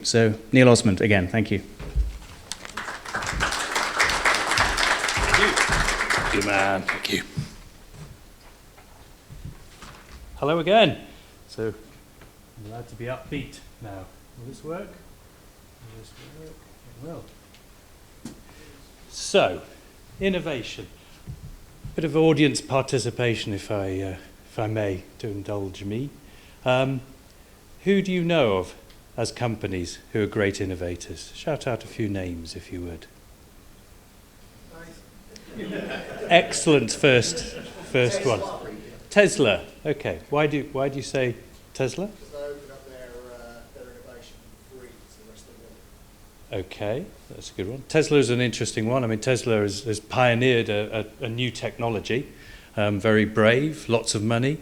So, Neil Osment again, thank you. Good man, thank you. Hello again. So, I'm allowed to be upbeat now. Will this work? Will this work? It will. So, innovation. Bit of audience participation, if I may, to indulge me. Who do you know of as companies who are great innovators? Shout out a few names, if you would. Excellent first one. Tesla. Okay. Why do you say Tesla? Because they open up their innovation free to the rest of the world. Okay, that's a good one. Tesla is an interesting one. I mean, Tesla has pioneered a new technology. Very brave, lots of money.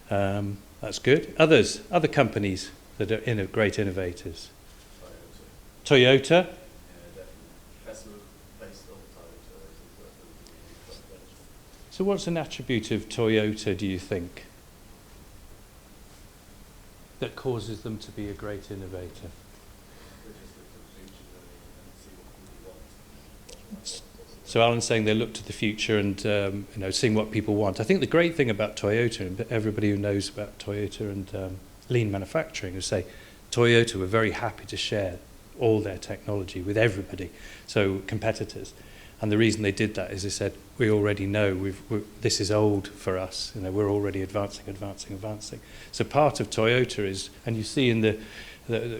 That's good. Other companies that are great innovators. Toyota. So what's an attribute of Toyota, do you think, that causes them to be a great innovator? So Alan's saying they look to the future and seeing what people want. I think the great thing about Toyota, and everybody who knows about Toyota and lean manufacturing, is say Toyota were very happy to share all their technology with everybody, so competitors. And the reason they did that is they said, we already know this is old for us. We're already advancing. So part of Toyota is, and you see in the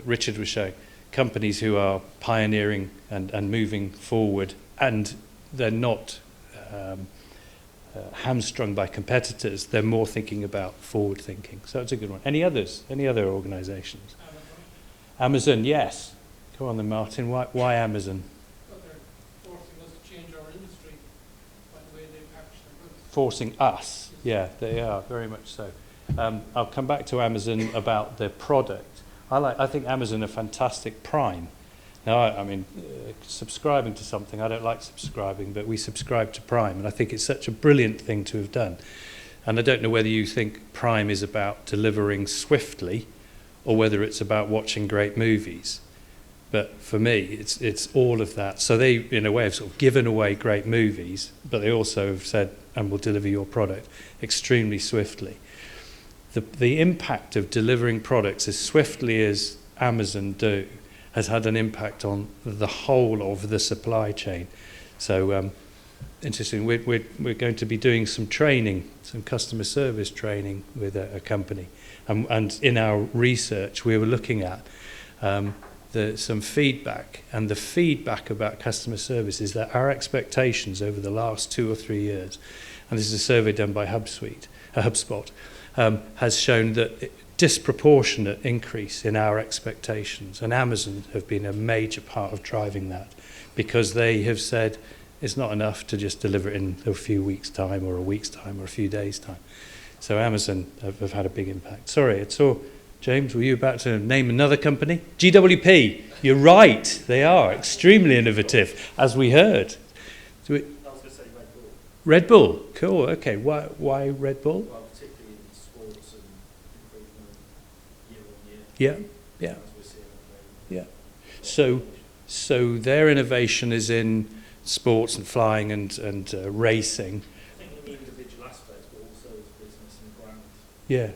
Richard was showing, companies who are pioneering and moving forward, and they're not hamstrung by competitors. They're more thinking about forward thinking. So it's a good one. Any others? Any other organisations? Amazon, yes. Go on then, Martin. Why Amazon? Forcing us, yeah, they are, very much so. I'll come back to Amazon about their product. I think Amazon are fantastic. Prime. Now, I mean, subscribing to something, I don't like subscribing, but we subscribe to Prime, and I think it's such a brilliant thing to have done. And I don't know whether you think Prime is about delivering swiftly, or whether it's about watching great movies. But for me, it's all of that. So they, in a way, have sort of given away great movies, but they also have said, and will deliver your product extremely swiftly. The impact of delivering products as swiftly as Amazon do has had an impact on the whole of the supply chain. So interesting, we're going to be doing some training, some customer service training with a company. And in our research, we were looking at some feedback, and the feedback about customer service is that our expectations over the last 2 or 3 years, and this is a survey done by HubSpot, has shown that disproportionate increase in our expectations, and Amazon have been a major part of driving that, because they have said it's not enough to just deliver it in a few weeks' time or a week's time or a few days' time. So Amazon have had a big impact. Sorry, it's all. James, were you about to name another company? GWP, you're right, they are extremely innovative, as we heard. I was going to say Red Bull. Red Bull, cool, okay. Why Red Bull? Well, particularly in sports and improvement year on year. Yeah. As we're seeing at the moment. Yeah. So their innovation is in sports and flying and racing. I think in the individual aspects, but also as business and brand. Yeah.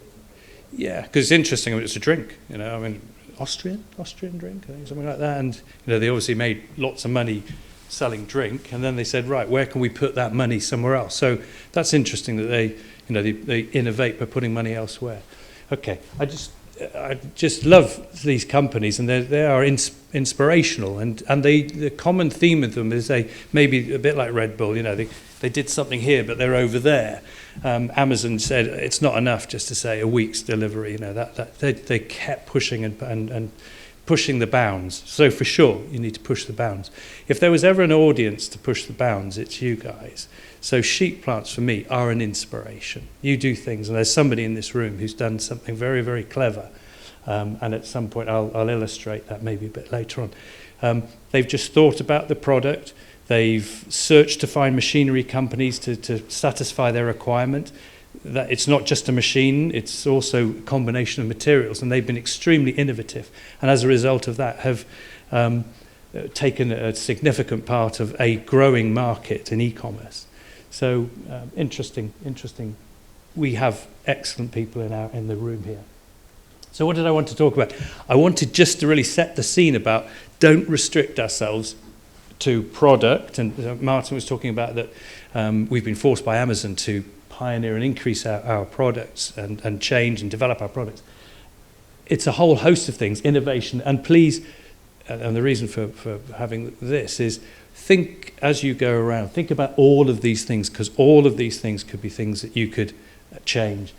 Yeah, because it's interesting. I mean, it's a drink, I mean, Austrian drink, I think, something like that. And they obviously made lots of money selling drink, and then they said, right, where can we put that money somewhere else? So that's interesting that they innovate by putting money elsewhere. Okay, I just love these companies, and they are inspirational, and the common theme of them is they maybe a bit like Red Bull. They did something here, but they're over there. Amazon said it's not enough just to say a week's delivery. They kept pushing and pushing the bounds. So for sure, you need to push the bounds. If there was ever an audience to push the bounds, it's you guys. So sheep plants for me are an inspiration. You do things, and there's somebody in this room who's done something very, very clever. And at some point, I'll illustrate that maybe a bit later on. They've just thought about the product. They've searched to find machinery companies to satisfy their requirement. that it's not just a machine, it's also a combination of materials, and they've been extremely innovative, and as a result of that have taken a significant part of a growing market in e-commerce. So interesting. We have excellent people in the room here. So what did I want to talk about? I wanted just to really set the scene about don't restrict ourselves to product. And Martin was talking about that we've been forced by Amazon to pioneer and increase our products and change and develop our products. It's a whole host of things, innovation. And please, and the reason for having this is think as you go around, think about all of these things, because all of these things could be things that you could change.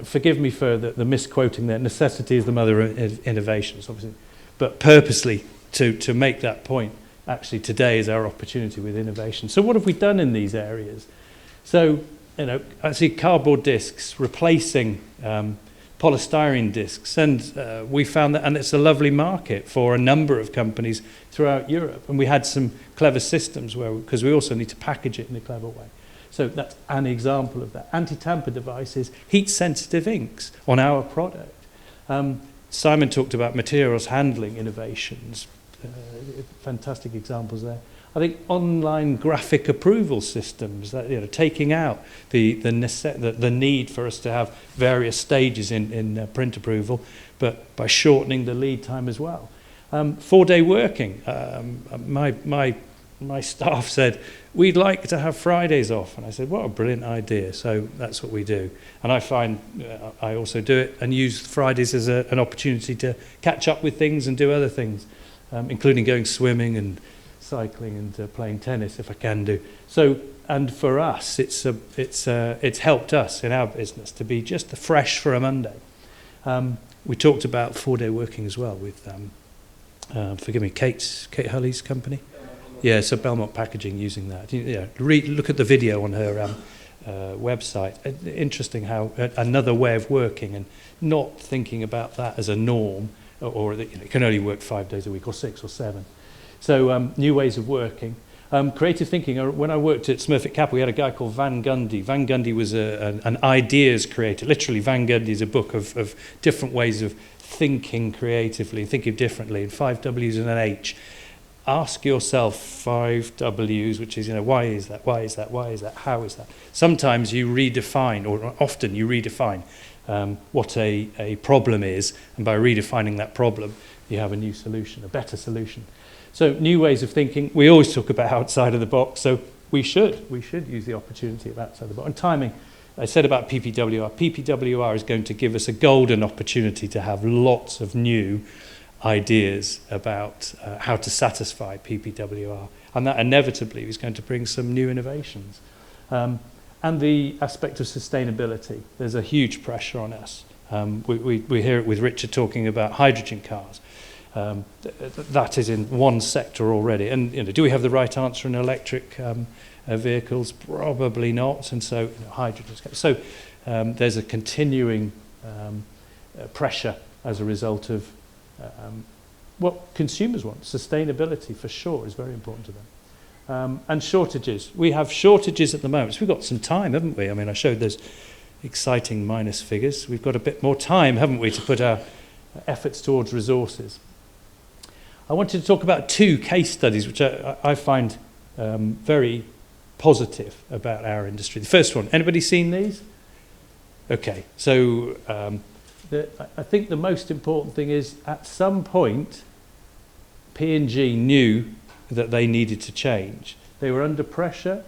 Forgive me for the misquoting there. Necessity is the mother of innovations, obviously. But purposely, to make that point, actually today is our opportunity with innovation. So what have we done in these areas? So, I see cardboard discs replacing polystyrene discs, and we found that, and it's a lovely market for a number of companies throughout Europe. And we had some clever systems because we also need to package it in a clever way. So that's an example of that. Anti-tamper devices, heat-sensitive inks on our product. Simon talked about materials handling innovations. Fantastic examples there. I think online graphic approval systems, that taking out the need for us to have various stages in print approval, but by shortening the lead time as well. 4-day working. My staff said, we'd like to have Fridays off. And I said, what a brilliant idea. So that's what we do. And I find I also do it and use Fridays as an opportunity to catch up with things and do other things, including going swimming and cycling and playing tennis if I can do. So, and for us, it's helped us in our business to be just fresh for a Monday. We talked about 4-day working as well with, forgive me, Kate Hulley's company. Yeah, so Belmont Packaging using that. Yeah, look at the video on her website. Interesting how another way of working and not thinking about that as a norm, or that you can only work 5 days a week or 6 or 7. So new ways of working. Creative thinking. When I worked at Smurfit Kappa, we had a guy called Van Gundy. Van Gundy was an ideas creator. Literally, Van Gundy is a book of different ways of thinking creatively, thinking differently, and 5 W's and an H. Ask yourself 5 W's, which is, why is that? Why is that? Why is that? How is that? Sometimes you redefine, or often you redefine what a problem is, and by redefining that problem, you have a new solution, a better solution. So new ways of thinking. We always talk about outside of the box, so we should use the opportunity of outside the box. And timing, I said about PPWR. PPWR is going to give us a golden opportunity to have lots of new ideas about how to satisfy PPWR, and that inevitably is going to bring some new innovations. And the aspect of sustainability, there's a huge pressure on us. We hear it with Richard talking about hydrogen cars. That is in one sector already. And do we have the right answer in electric vehicles? Probably not. And so hydrogen. So there's a continuing pressure as a result of what consumers want. Sustainability, for sure, is very important to them. And shortages. We have shortages at the moment. So we've got some time, haven't we? I mean, I showed those exciting minus figures. We've got a bit more time, haven't we, to put our efforts towards resources. I wanted to talk about 2 case studies, which I find very positive about our industry. The first one, anybody seen these? Okay, so I think the most important thing is at some point P&G knew that they needed to change. They were under pressure,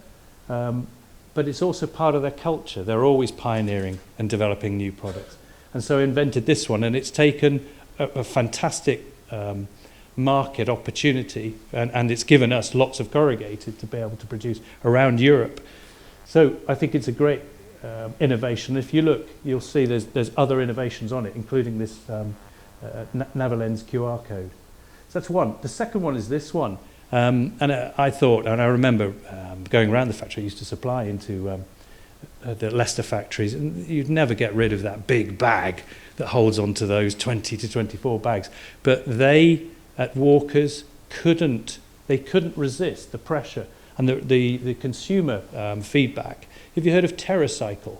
but it's also part of their culture. They're always pioneering and developing new products. And so invented this one, and it's taken a fantastic market opportunity, and it's given us lots of corrugated to be able to produce around Europe. So I think it's a great innovation. If you look, you'll see there's other innovations on it, including this Navalens QR code. So that's one. The second one is this one. And I thought, and I remember going around the factory, I used to supply into the Leicester factories, and you'd never get rid of that big bag that holds onto those 20 to 24 bags. But they, at Walker's, couldn't resist the pressure and the consumer feedback. Have you heard of TerraCycle?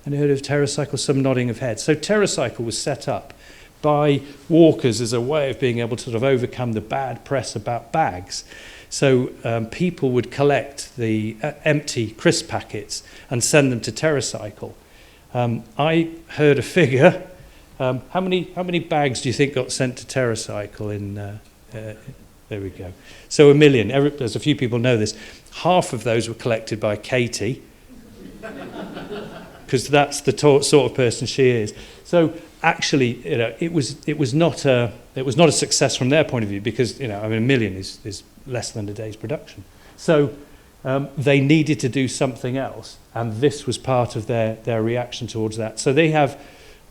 Any heard of TerraCycle? Some nodding of heads. So TerraCycle was set up by walkers as a way of being able to sort of overcome the bad press about bags. So people would collect the empty crisp packets and send them to TerraCycle. I heard a figure. How many bags do you think got sent to TerraCycle in? There we go. So 1 million. There's a few people know this. Half of those were collected by Katie, because that's the sort of person she is. So actually, it was not a success from their point of view, because 1 million is less than a day's production. So they needed to do something else, and this was part of their reaction towards that. So they have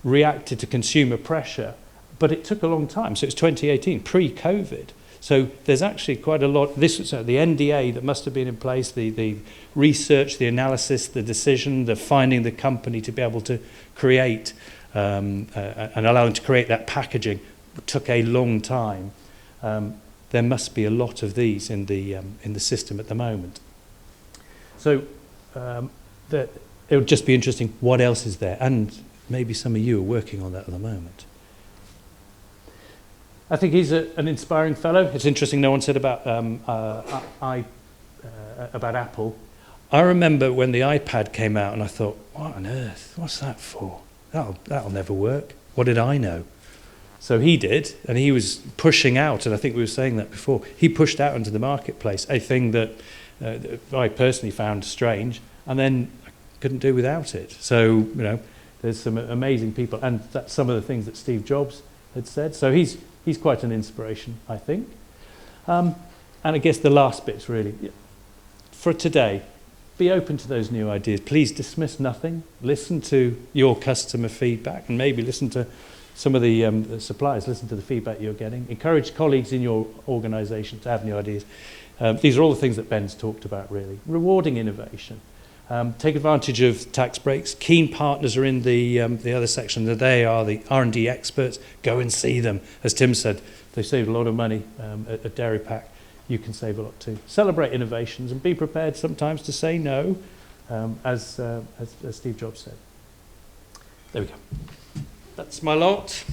reacted to consumer pressure, but it took a long time. So it's 2018, pre-COVID. So there's actually quite a lot. This was the NDA that must have been in place, the research, the analysis, the decision, the finding the company to be able to create and allow them to create that packaging took a long time. There must be a lot of these in the system at the moment. So it would just be interesting what else is there, and maybe some of you are working on that at the moment. I think he's an inspiring fellow. It's interesting no one said about about Apple. I remember when the iPad came out and I thought, what on earth? What's that for? That'll never work. What did I know? So he did, and he was pushing out, and I think we were saying that before, he pushed out into the marketplace a thing that I personally found strange, and then I couldn't do without it. So, there's some amazing people, and that's some of the things that Steve Jobs had said. So he's quite an inspiration, I think. And I guess the last bit's really, for today, be open to those new ideas. Please dismiss nothing. Listen to your customer feedback, and maybe listen to some of the suppliers, listen to the feedback you're getting. Encourage colleagues in your organisation to have new ideas. These are all the things that Ben's talked about, really. Rewarding innovation. Take advantage of tax breaks. Keen partners are in the other section. They are the R&D experts. Go and see them. As Tim said, they saved a lot of money at Dairy Pack. You can save a lot too. Celebrate innovations and be prepared sometimes to say no, as Steve Jobs said. There we go. That's my lot.